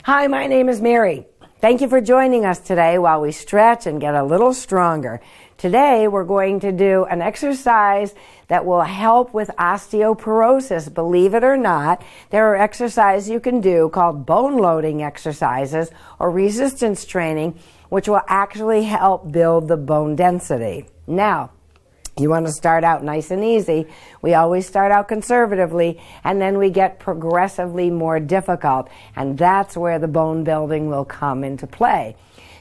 Hi, my name is Mary. Thank you for joining us today while we stretch and get a little stronger. Today, we're going to do an exercise that will help with osteoporosis. Believe it or not, there are exercises you can do called bone loading exercises or resistance training, which will actually help build the bone density. Now, you want to start out nice and easy. We always start out conservatively, and then we get progressively more difficult, and that's where the bone building will come into play.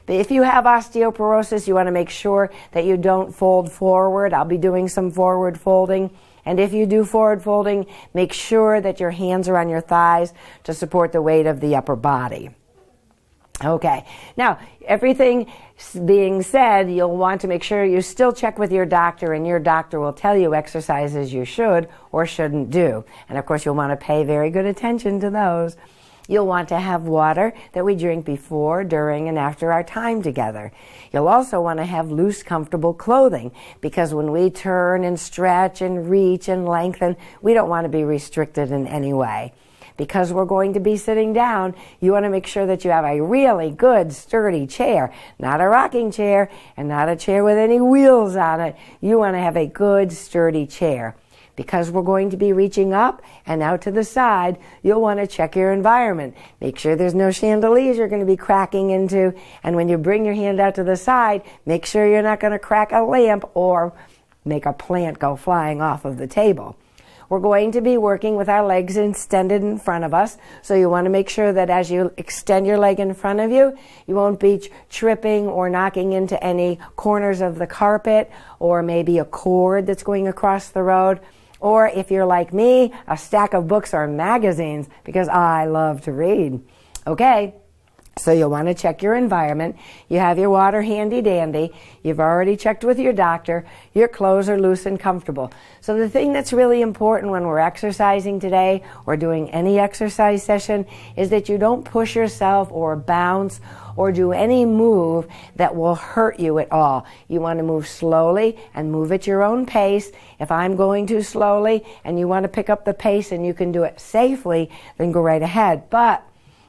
But if you have osteoporosis, you want to make sure that you don't fold forward. I'll be doing some forward folding. And if you do forward folding, make sure that your hands are on your thighs to support the weight of the upper body. Okay, now everything being said, you'll want to make sure you still check with your doctor, and your doctor will tell you exercises you should or shouldn't do. And of course, you'll want to pay very good attention to those. You'll want to have water that we drink before, during, and after our time together. You'll also want to have loose, comfortable clothing, because when we turn and stretch and reach and lengthen, we don't want to be restricted in any way. Because we're going to be sitting down, you want to make sure that you have a really good, sturdy chair. Not a rocking chair and not a chair with any wheels on it. You want to have a good, sturdy chair. Because we're going to be reaching up and out to the side, you'll want to check your environment. Make sure there's no chandeliers you're going to be cracking into. And when you bring your hand out to the side, make sure you're not going to crack a lamp or make a plant go flying off of the table. We're going to be working with our legs extended in front of us, so you want to make sure that as you extend your leg in front of you, you won't be tripping or knocking into any corners of the carpet or maybe a cord that's going across the road. Or if you're like me, a stack of books or magazines, because I love to read. Okay. So you'll want to check your environment. You have your water handy dandy. You've already checked with your doctor. Your clothes are loose and comfortable. So the thing that's really important when we're exercising today or doing any exercise session is that you don't push yourself or bounce or do any move that will hurt you at all. You want to move slowly and move at your own pace. If I'm going too slowly and you want to pick up the pace and you can do it safely, then go right ahead. But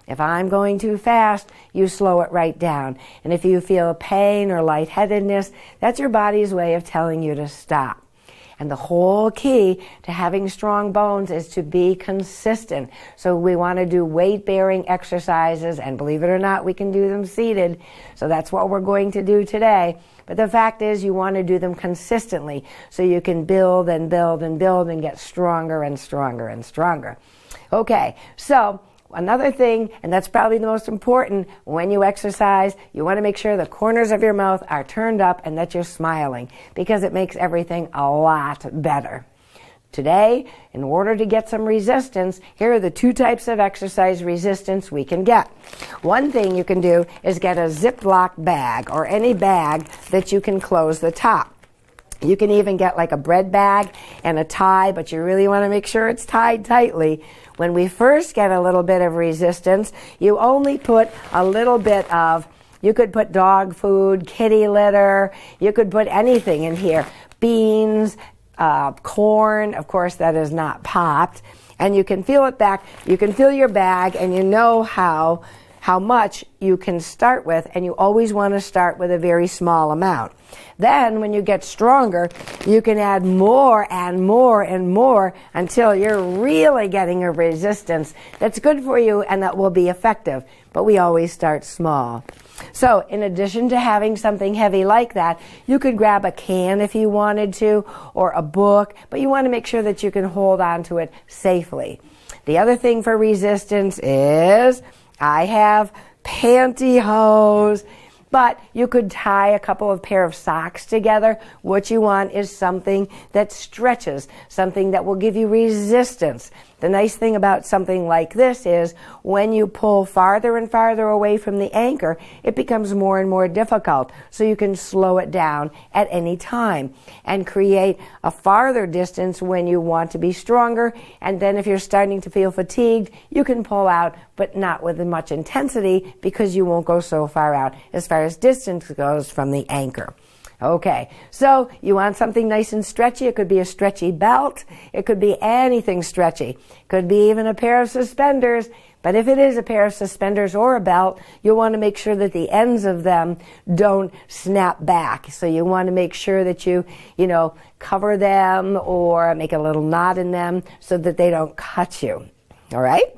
if I'm going too fast, you slow it right down. And if you feel pain or lightheadedness, that's your body's way of telling you to stop. And the whole key to having strong bones is to be consistent. So we want to do weight-bearing exercises, and believe it or not, we can do them seated. So that's what we're going to do today. But the fact is, you want to do them consistently so you can build and build and build and get stronger and stronger and stronger. Okay, so another thing, and that's probably the most important, when you exercise, you want to make sure the corners of your mouth are turned up and that you're smiling, because it makes everything a lot better. Today, in order to get some resistance, here are the two types of exercise resistance we can get. One thing you can do is get a Ziploc bag or any bag that you can close the top. You can even get like a bread bag and a tie, but you really want to make sure it's tied tightly. When we first get a little bit of resistance, you only put a little bit of, you could put dog food, kitty litter, you could put anything in here. Beans, corn, of course that is not popped. And you can feel it back, you can feel your bag, and you know how much you can start with, and you always want to start with a very small amount. Then, when you get stronger, you can add more and more and more until you're really getting a resistance that's good for you and that will be effective. But we always start small. So, in addition to having something heavy like that, you could grab a can if you wanted to, or a book, but you want to make sure that you can hold on to it safely. The other thing for resistance is, I have pantyhose, but you could tie a couple of pair of socks together. What you want is something that stretches, something that will give you resistance. The nice thing about something like this is when you pull farther and farther away from the anchor, it becomes more and more difficult. So you can slow it down at any time and create a farther distance when you want to be stronger. And then if you're starting to feel fatigued, you can pull out, but not with much intensity because you won't go so far out as far as distance goes from the anchor. Okay, so you want something nice and stretchy. It could be a stretchy belt. It could be anything stretchy. It could be even a pair of suspenders. But if it is a pair of suspenders or a belt, you'll want to make sure that the ends of them don't snap back. So you want to make sure that you cover them or make a little knot in them so that they don't cut you. All right?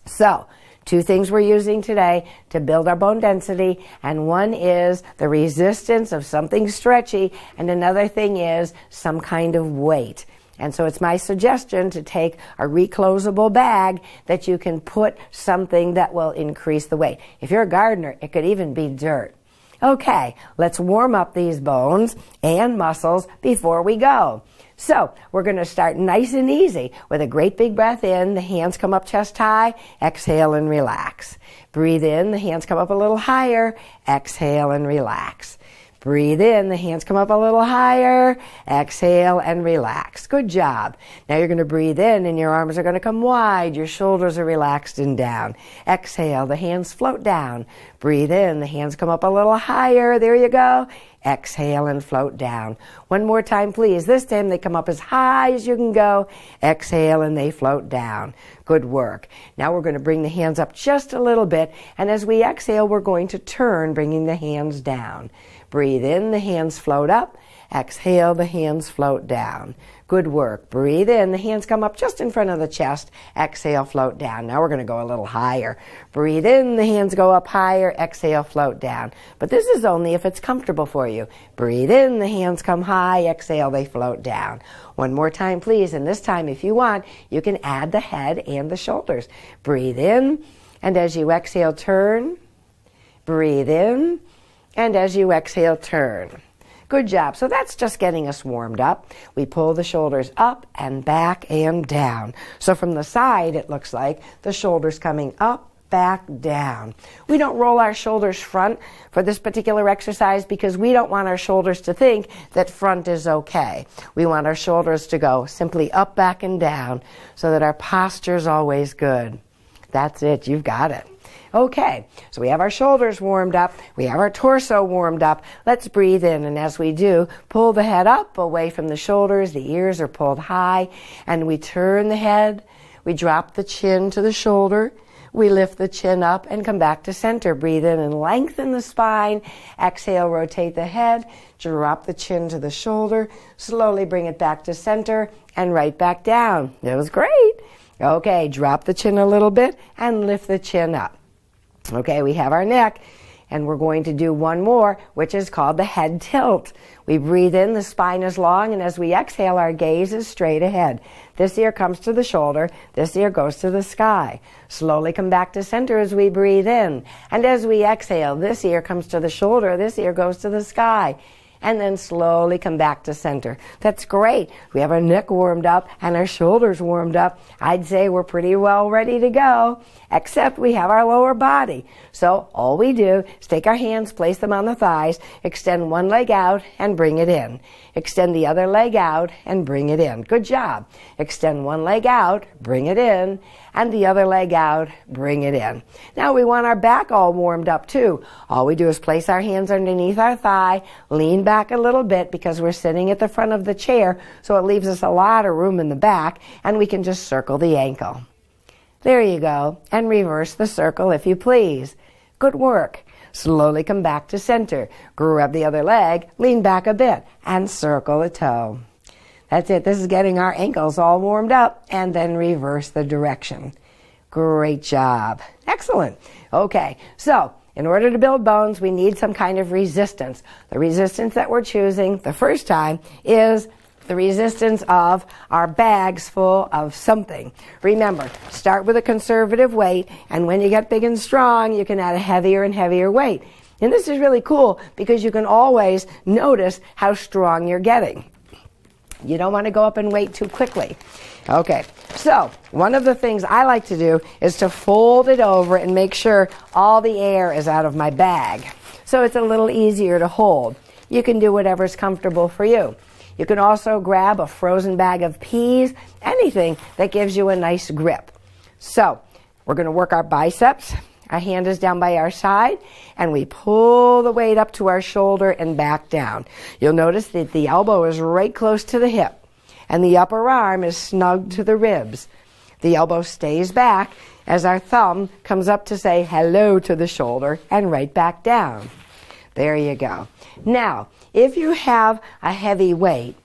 So, 2 things we're using today to build our bone density, and one is the resistance of something stretchy, and another thing is some kind of weight. And so it's my suggestion to take a reclosable bag that you can put something that will increase the weight. If you're a gardener, it could even be dirt. Okay, let's warm up these bones and muscles before we go. So we're going to start nice and easy with a great big breath in. The hands come up chest high. Exhale and relax. Breathe in. The hands come up a little higher. Exhale and relax. Breathe in. The hands come up a little higher. Exhale and relax. Good job. Now you're going to breathe in and your arms are going to come wide. Your shoulders are relaxed and down. Exhale. The hands float down. Breathe in. The hands come up a little higher. There you go. Exhale and float down. One more time, please. This time they come up as high as you can go. Exhale and they float down. Good work. Now we're going to bring the hands up just a little bit. And as we exhale, we're going to turn, bringing the hands down. Breathe in, the hands float up. Exhale, the hands float down. Good work. Breathe in, the hands come up just in front of the chest. Exhale, float down. Now we're going to go a little higher. Breathe in, the hands go up higher. Exhale, float down. But this is only if it's comfortable for you. Breathe in, the hands come high. Exhale, they float down. One more time, please. And this time, if you want, you can add the head and the shoulders. Breathe in, and as you exhale, turn. Breathe in, and as you exhale, turn. Good job. So that's just getting us warmed up. We pull the shoulders up and back and down. So from the side, it looks like the shoulders coming up, back, down. We don't roll our shoulders front for this particular exercise because we don't want our shoulders to think that front is okay. We want our shoulders to go simply up, back, and down so that our posture is always good. That's it. You've got it. Okay, so we have our shoulders warmed up. We have our torso warmed up. Let's breathe in, and as we do, pull the head up away from the shoulders. The ears are pulled high, and we turn the head. We drop the chin to the shoulder. We lift the chin up and come back to center. Breathe in and lengthen the spine. Exhale, rotate the head. Drop the chin to the shoulder. Slowly bring it back to center and right back down. That was great. Okay, drop the chin a little bit and lift the chin up. Okay, we have our neck, and we're going to do one more, which is called the head tilt. We breathe in, the spine is long, and as we exhale, our gaze is straight ahead. This ear comes to the shoulder, this ear goes to the sky. Slowly come back to center as we breathe in. And as we exhale, this ear comes to the shoulder, this ear goes to the sky. And then slowly come back to center. That's great. We have our neck warmed up and our shoulders warmed up. I'd say we're pretty well ready to go, except we have our lower body. So all we do is take our hands, place them on the thighs, extend one leg out and bring it in. Extend the other leg out and bring it in. Good job. Extend one leg out, bring it in, and the other leg out, bring it in. Now we want our back all warmed up too. All we do is place our hands underneath our thigh, lean back a little bit because we're sitting at the front of the chair, so it leaves us a lot of room in the back, and we can just circle the ankle. There you go, and reverse the circle if you please. Good work. Slowly come back to center. Grab the other leg, lean back a bit, and circle the toe. That's it. This is getting our ankles all warmed up, and then reverse the direction. Great job. Excellent. Okay, so in order to build bones, we need some kind of resistance. The resistance that we're choosing the first time is the resistance of our bags full of something. Remember, start with a conservative weight, and when you get big and strong, you can add a heavier and heavier weight. And this is really cool because you can always notice how strong you're getting. You don't want to go up in weight too quickly. Okay, so one of the things I like to do is to fold it over and make sure all the air is out of my bag. So it's a little easier to hold. You can do whatever's comfortable for you. You can also grab a frozen bag of peas, anything that gives you a nice grip. So we're going to work our biceps. Our hand is down by our side, and we pull the weight up to our shoulder and back down. You'll notice that the elbow is right close to the hip, and the upper arm is snug to the ribs. The elbow stays back as our thumb comes up to say hello to the shoulder and right back down. There you go. Now, if you have a heavy weight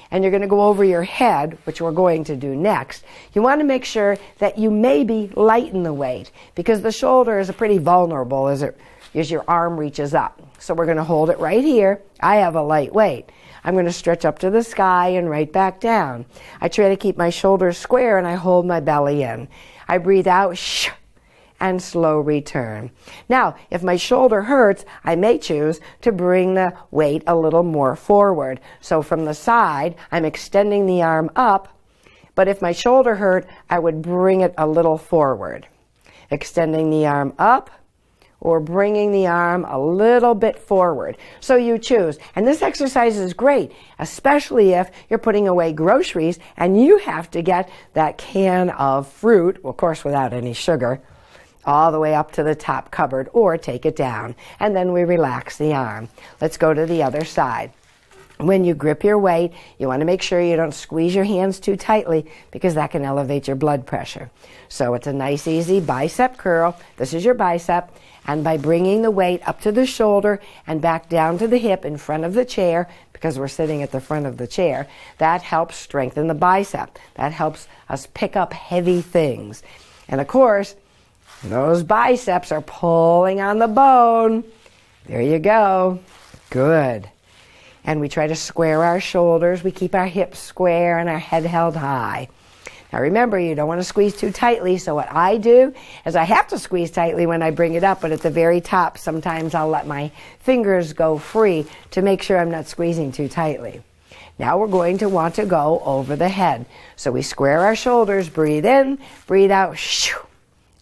and you're going to go over your head, which we're going to do next, you want to make sure that you maybe lighten the weight because the shoulder is pretty vulnerable as your arm reaches up. So we're going to hold it right here. I have a light weight. I'm going to stretch up to the sky and right back down. I try to keep my shoulders square and I hold my belly in. I breathe out, shh, and slow return. Now, if my shoulder hurts, I may choose to bring the weight a little more forward. So from the side, I'm extending the arm up, but if my shoulder hurt, I would bring it a little forward. Extending the arm up, or bringing the arm a little bit forward. So you choose. And this exercise is great, especially if you're putting away groceries and you have to get that can of fruit, well, of course without any sugar, all the way up to the top cupboard, or take it down. And then we relax the arm. Let's go to the other side. When you grip your weight, you want to make sure you don't squeeze your hands too tightly because that can elevate your blood pressure. So it's a nice, easy bicep curl. This is your bicep. And by bringing the weight up to the shoulder and back down to the hip in front of the chair, because we're sitting at the front of the chair, that helps strengthen the bicep. That helps us pick up heavy things. And of course, those biceps are pulling on the bone. There you go. Good. And we try to square our shoulders. We keep our hips square and our head held high. Now remember, you don't want to squeeze too tightly, so what I do is I have to squeeze tightly when I bring it up, but at the very top, sometimes I'll let my fingers go free to make sure I'm not squeezing too tightly. Now we're going to want to go over the head. So we square our shoulders, breathe in, breathe out, shoo.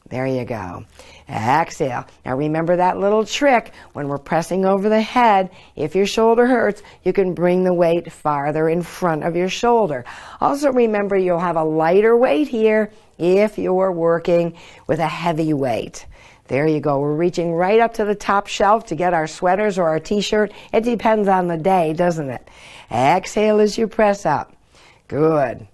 There you go. Exhale. Now remember that little trick when we're pressing over the head. If your shoulder hurts, you can bring the weight farther in front of your shoulder. Also remember you'll have a lighter weight here if you're working with a heavy weight. There you go. We're reaching right up to the top shelf to get our sweaters or our t-shirt. It depends on the day, doesn't it? Exhale as you press up. Good.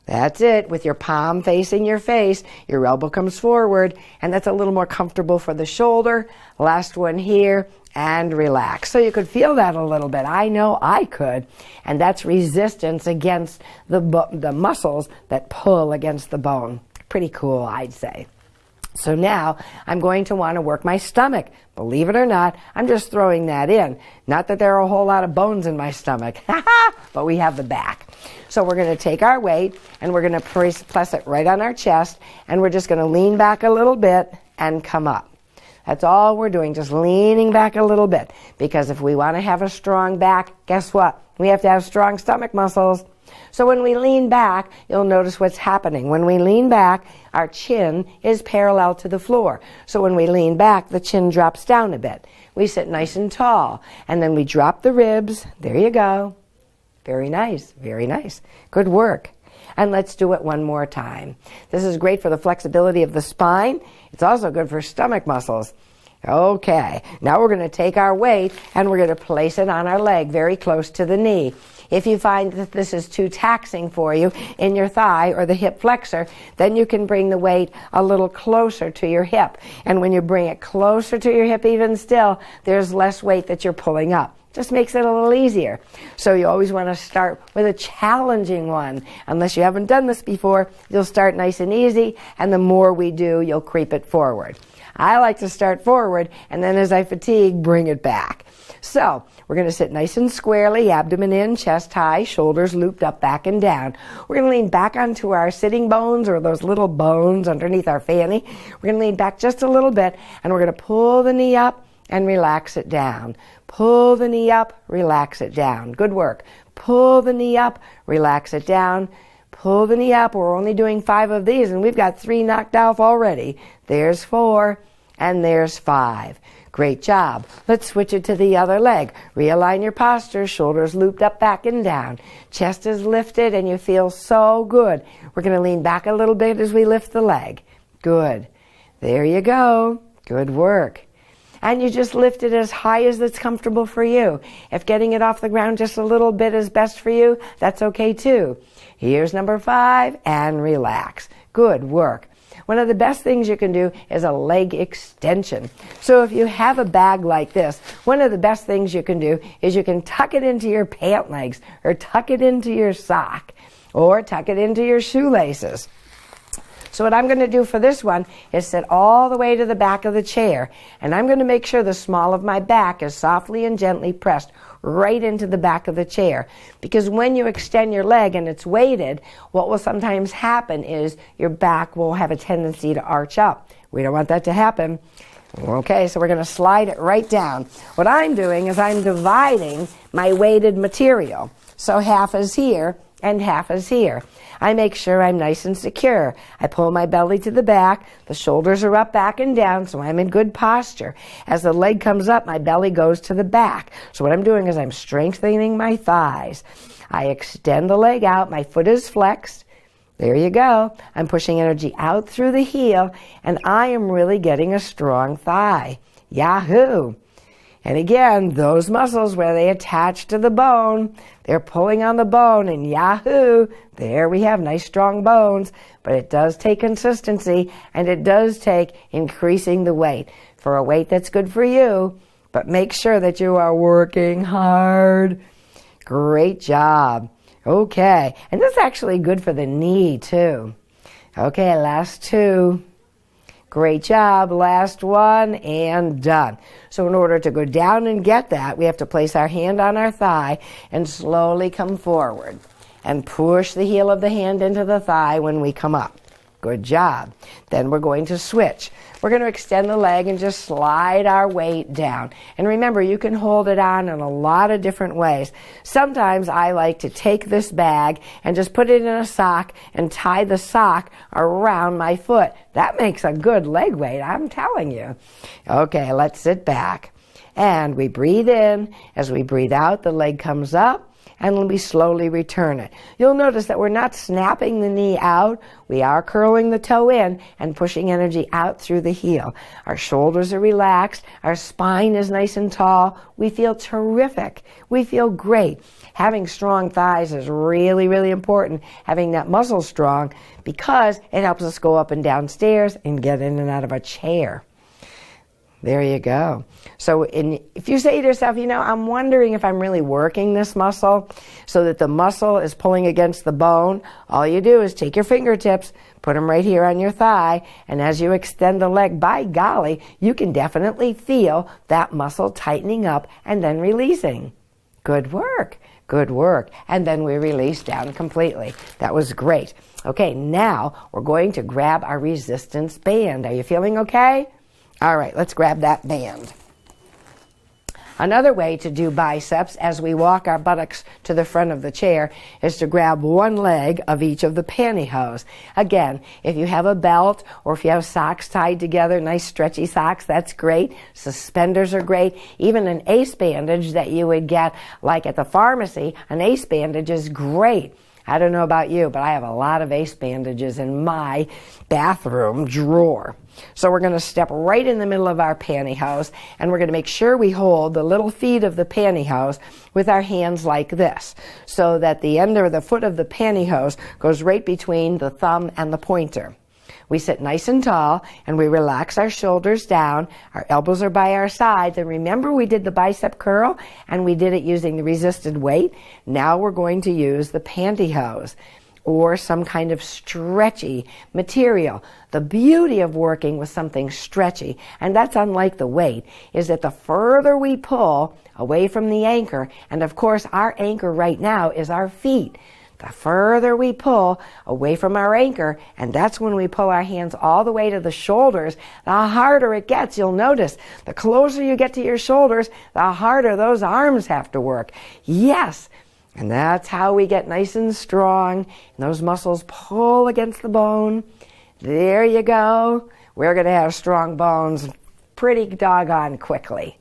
That's it. With your palm facing your face, your elbow comes forward, and that's a little more comfortable for the shoulder. Last one here, and relax. So you could feel that a little bit. I know I could. And that's resistance against the muscles that pull against the bone. Pretty cool, I'd say. So now I'm going to want to work my stomach. Believe it or not, I'm just throwing that in. Not that there are a whole lot of bones in my stomach, but we have the back. So we're going to take our weight and we're going to press it right on our chest, and we're just going to lean back a little bit and come up. That's all we're doing, just leaning back a little bit. Because if we want to have a strong back, guess what? We have to have strong stomach muscles. So when we lean back, you'll notice what's happening. When we lean back, our chin is parallel to the floor. So when we lean back, the chin drops down a bit. We sit nice and tall. And then we drop the ribs. There you go. Very nice. Very nice. Good work. And let's do it one more time. This is great for the flexibility of the spine. It's also good for stomach muscles. Okay. Now we're going to take our weight and we're going to place it on our leg very close to the knee. If you find that this is too taxing for you in your thigh or the hip flexor, then you can bring the weight a little closer to your hip. And when you bring it closer to your hip even still, there's less weight that you're pulling up. Just makes it a little easier. So you always want to start with a challenging one. Unless you haven't done this before, you'll start nice and easy, and the more we do, you'll creep it forward. I like to start forward, and then as I fatigue, bring it back. So we're going to sit nice and squarely, abdomen in, chest high, shoulders looped up, back and down. We're going to lean back onto our sitting bones, or those little bones underneath our fanny. We're going to lean back just a little bit, and we're going to pull the knee up and relax it down. Pull the knee up, relax it down. Good work. Pull the knee up, relax it down. Pull the knee up. We're only doing 5 of these, and we've got 3 knocked off already. There's 4, and there's 5. Great job. Let's switch it to the other leg. Realign your posture, shoulders looped up, back and down. Chest is lifted, and you feel so good. We're going to lean back a little bit as we lift the leg. Good. There you go. Good work. And you just lift it as high as it's comfortable for you. If getting it off the ground just a little bit is best for you, that's okay too. Here's number 5, and relax. Good work. One of the best things you can do is a leg extension. So if you have a bag like this, one of the best things you can do is you can tuck it into your pant legs, or tuck it into your sock, or tuck it into your shoelaces. So what I'm going to do for this one is sit all the way to the back of the chair, and I'm going to make sure the small of my back is softly and gently pressed right into the back of the chair. Because when you extend your leg and it's weighted, what will sometimes happen is your back will have a tendency to arch up. We don't want that to happen. Okay, so we're going to slide it right down. What I'm doing is I'm dividing my weighted material. So half is here and half is here. I make sure I'm nice and secure. I pull my belly to the back. The shoulders are up, back, and down, so I'm in good posture. As the leg comes up, my belly goes to the back. So what I'm doing is I'm strengthening my thighs. I extend the leg out. My foot is flexed. There you go. I'm pushing energy out through the heel, and I am really getting a strong thigh. Yahoo! And again, those muscles where they attach to the bone, they're pulling on the bone, and yahoo, there we have nice strong bones. But it does take consistency, and it does take increasing the weight for a weight that's good for you. But make sure that you are working hard. Great job. Okay, and this is actually good for the knee too. Okay, last two. Great job. Last one, and done. So in order to go down and get that, we have to place our hand on our thigh and slowly come forward and push the heel of the hand into the thigh when we come up. Good job. Then we're going to switch. We're going to extend the leg and just slide our weight down. And remember, you can hold it on in a lot of different ways. Sometimes I like to take this bag and just put it in a sock and tie the sock around my foot. That makes a good leg weight, I'm telling you. Okay, let's sit back. And we breathe in. As we breathe out, the leg comes up. And we slowly return it. You'll notice that we're not snapping the knee out. We are curling the toe in and pushing energy out through the heel. Our shoulders are relaxed. Our spine is nice and tall. We feel terrific. We feel great. Having strong thighs is really, really important. Having that muscle strong, because it helps us go up and down stairs and get in and out of a chair. There you go. So if you say to yourself, I'm wondering if I'm really working this muscle so that the muscle is pulling against the bone, all you do is take your fingertips, put them right here on your thigh, and as you extend the leg, by golly, you can definitely feel that muscle tightening up and then releasing. Good work. Good work. And then we release down completely. That was great. Okay, now we're going to grab our resistance band. Are you feeling okay? All right, let's grab that band. Another way to do biceps as we walk our buttocks to the front of the chair is to grab one leg of each of the pantyhose. Again, if you have a belt or if you have socks tied together, nice stretchy socks, that's great. Suspenders are great. Even an ace bandage that you would get like at the pharmacy, an ace bandage is great. I don't know about you, but I have a lot of ace bandages in my bathroom drawer. So we're going to step right in the middle of our pantyhose, and we're going to make sure we hold the little feet of the pantyhose with our hands like this, so that the end of the foot of the pantyhose goes right between the thumb and the pointer. We sit nice and tall, and we relax our shoulders down. Our elbows are by our sides. And remember, we did the bicep curl, and we did it using the resisted weight. Now we're going to use the pantyhose or some kind of stretchy material. The beauty of working with something stretchy, and that's unlike the weight, is that the further we pull away from the anchor, and of course our anchor right now is our feet, the further we pull away from our anchor, and that's when we pull our hands all the way to the shoulders, the harder it gets. You'll notice the closer you get to your shoulders, the harder those arms have to work. Yes, and that's how we get nice and strong, and those muscles pull against the bone. There you go. We're going to have strong bones pretty doggone quickly.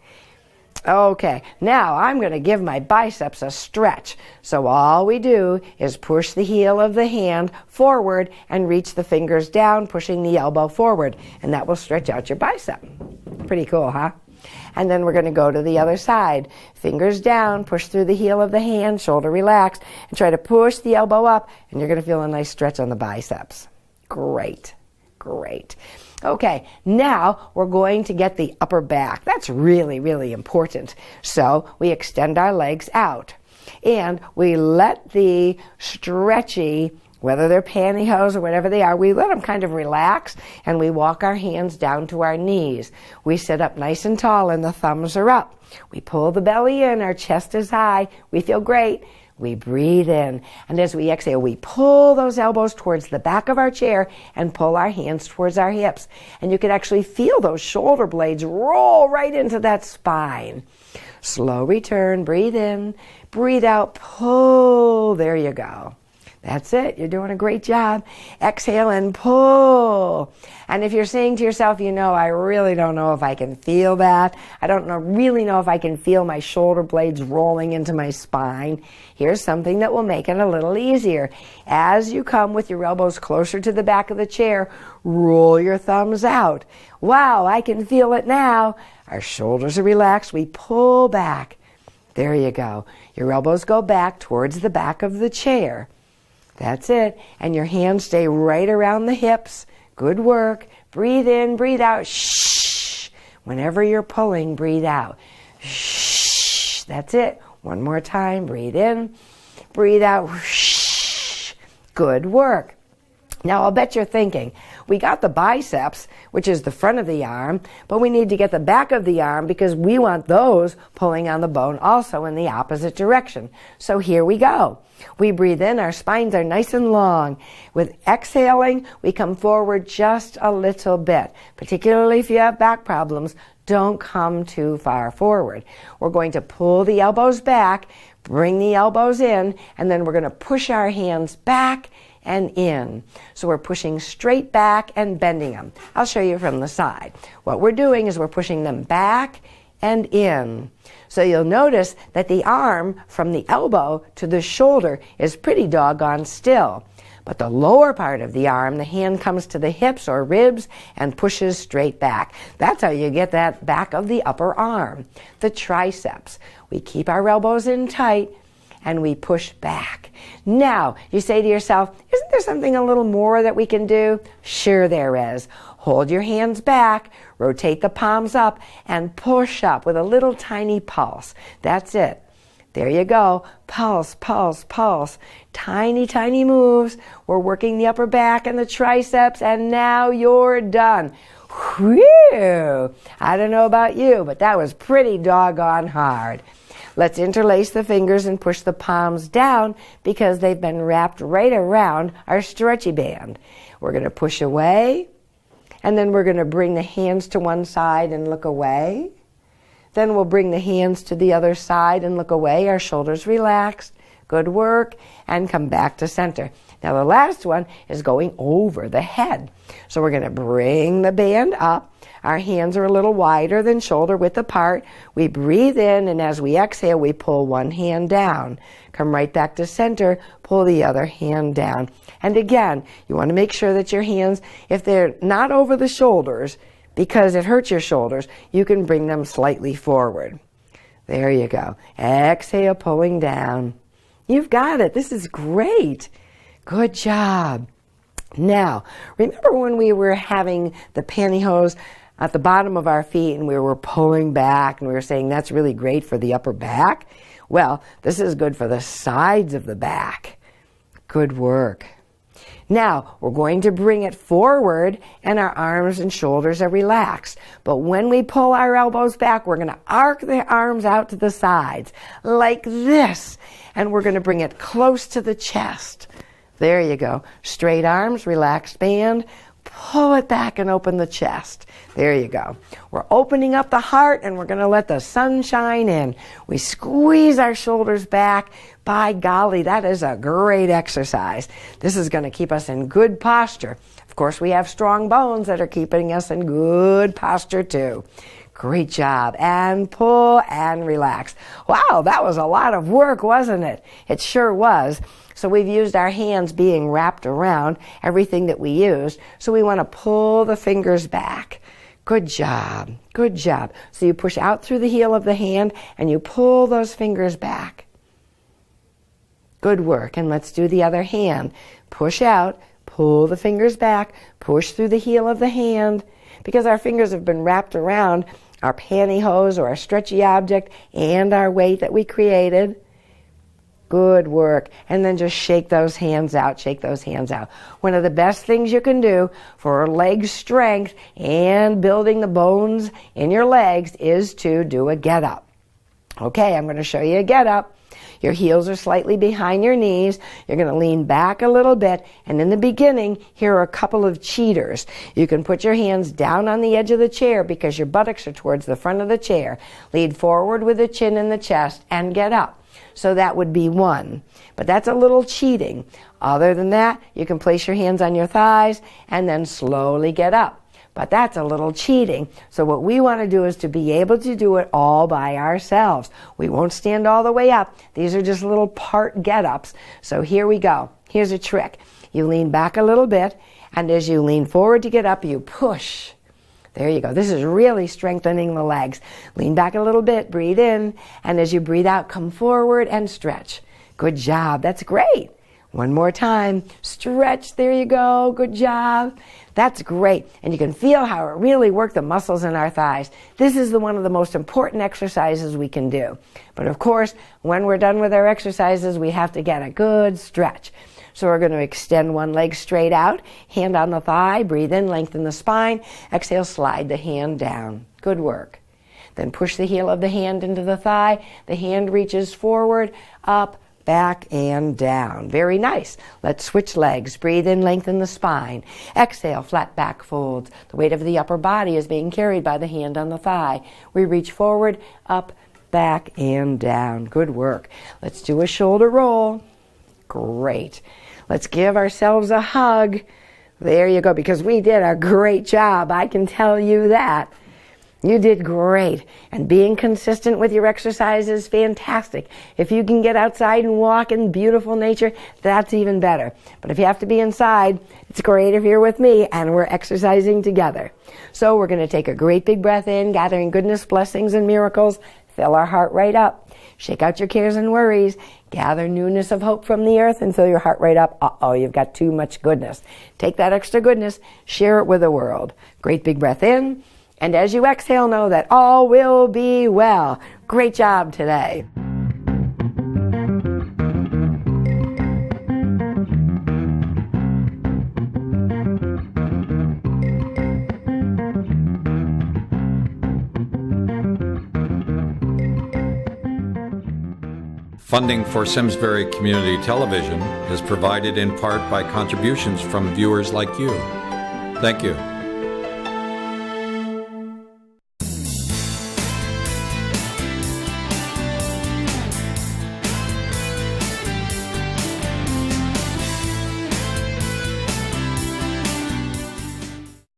Okay, now I'm going to give my biceps a stretch. So all we do is push the heel of the hand forward and reach the fingers down, pushing the elbow forward. And that will stretch out your bicep. Pretty cool, huh? And then we're going to go to the other side. Fingers down, push through the heel of the hand, shoulder relaxed, and try to push the elbow up, and you're going to feel a nice stretch on the biceps. Great. Great. Okay, now we're going to get the upper back. That's really, really important. So we extend our legs out and we let the stretchy, whether they're pantyhose or whatever they are, we let them kind of relax and we walk our hands down to our knees. We sit up nice and tall and the thumbs are up. We pull the belly in, our chest is high. We feel great. We breathe in, and as we exhale, we pull those elbows towards the back of our chair and pull our hands towards our hips. And you can actually feel those shoulder blades roll right into that spine. Slow return, breathe in, breathe out, pull. There you go. That's it. You're doing a great job. Exhale and pull. And if you're saying to yourself, I really don't know if I can feel that. I don't really know if I can feel my shoulder blades rolling into my spine. Here's something that will make it a little easier. As you come with your elbows closer to the back of the chair, roll your thumbs out. Wow, I can feel it now. Our shoulders are relaxed. We pull back. There you go. Your elbows go back towards the back of the chair. That's it. And your hands stay right around the hips. Good work. Breathe in, breathe out. Shh. Whenever you're pulling, breathe out. Shh. That's it. One more time. Breathe in, breathe out. Shh. Good work. Now, I'll bet you're thinking, we got the biceps, which is the front of the arm, but we need to get the back of the arm because we want those pulling on the bone also in the opposite direction. So here we go. We breathe in, our spines are nice and long. With exhaling, we come forward just a little bit. Particularly if you have back problems, don't come too far forward. We're going to pull the elbows back, bring the elbows in, and then we're going to push our hands back and in. So we're pushing straight back and bending them. I'll show you from the side. What we're doing is we're pushing them back and in. So you'll notice that the arm from the elbow to the shoulder is pretty doggone still. But the lower part of the arm, the hand comes to the hips or ribs and pushes straight back. That's how you get that back of the upper arm, the triceps. We keep our elbows in tight and we push back. Now, you say to yourself, isn't there something a little more that we can do? Sure there is. Hold your hands back, rotate the palms up, and push up with a little tiny pulse. That's it. There you go. Pulse, pulse, pulse. Tiny, tiny moves. We're working the upper back and the triceps, and now you're done. Whew! I don't know about you, but that was pretty doggone hard. Let's interlace the fingers and push the palms down because they've been wrapped right around our stretchy band. We're going to push away, and then we're going to bring the hands to one side and look away. Then we'll bring the hands to the other side and look away. Our shoulders relaxed. Good work. And come back to center. Now the last one is going over the head. So we're going to bring the band up. Our hands are a little wider than shoulder width apart. We breathe in, and as we exhale, we pull one hand down. Come right back to center, pull the other hand down. And again, you want to make sure that your hands, if they're not over the shoulders, because it hurts your shoulders, you can bring them slightly forward. There you go. Exhale, pulling down. You've got it. This is great. Good job. Now, remember when we were having the pantyhose at the bottom of our feet and we were pulling back and we were saying that's really great for the upper back? Well, this is good for the sides of the back. Good work. Now, we're going to bring it forward and our arms and shoulders are relaxed. But when we pull our elbows back, we're going to arc the arms out to the sides like this. And we're going to bring it close to the chest. There you go. Straight arms, relaxed band. Pull it back and open the chest. There you go. We're opening up the heart and we're going to let the sun shine in. We squeeze our shoulders back. By golly, that is a great exercise. This is going to keep us in good posture. Of course, we have strong bones that are keeping us in good posture too. Great job. And pull and relax. Wow, that was a lot of work, wasn't it? It sure was. So we've used our hands being wrapped around everything that we used. So we want to pull the fingers back. Good job. Good job. So you push out through the heel of the hand and you pull those fingers back. Good work. And let's do the other hand. Push out, pull the fingers back, push through the heel of the hand, because our fingers have been wrapped around our pantyhose or a stretchy object and our weight that we created. Good work. And then just shake those hands out, shake those hands out. One of the best things you can do for leg strength and building the bones in your legs is to do a get up. Okay, I'm going to show you a get up. Your heels are slightly behind your knees. You're going to lean back a little bit. And in the beginning, here are a couple of cheaters. You can put your hands down on the edge of the chair because your buttocks are towards the front of the chair. Lean forward with the chin in the chest and get up. So that would be one. But that's a little cheating. Other than that, you can place your hands on your thighs and then slowly get up. But that's a little cheating. So what we want to do is to be able to do it all by ourselves. We won't stand all the way up. These are just little part get-ups. So here we go. Here's a trick. You lean back a little bit, and as you lean forward to get up, you push. There you go. This is really strengthening the legs. Lean back a little bit, breathe in, and as you breathe out, come forward and stretch. Good job. That's great. One more time. Stretch. There you go. Good job. That's great. And you can feel how it really worked the muscles in our thighs. This is one of the most important exercises we can do. But of course, when we're done with our exercises, we have to get a good stretch. So we're going to extend one leg straight out, hand on the thigh, breathe in, lengthen the spine. Exhale, slide the hand down. Good work. Then push the heel of the hand into the thigh. The hand reaches forward, up, back, and down. Very nice. Let's switch legs. Breathe in, lengthen the spine. Exhale, flat back folds. The weight of the upper body is being carried by the hand on the thigh. We reach forward, up, back, and down. Good work. Let's do a shoulder roll. Great. Let's give ourselves a hug. There you go, because we did a great job. I can tell you that. You did great. And being consistent with your exercise is fantastic. If you can get outside and walk in beautiful nature, that's even better. But if you have to be inside, it's great if you're with me and we're exercising together. So we're going to take a great big breath in, gathering goodness, blessings, and miracles. Fill our heart right up. Shake out your cares and worries. Gather newness of hope from the earth and fill your heart right up. Uh-oh, you've got too much goodness. Take that extra goodness, share it with the world. Great big breath in. And as you exhale, know that all will be well. Great job today. Funding for Simsbury Community Television is provided in part by contributions from viewers like you. Thank you.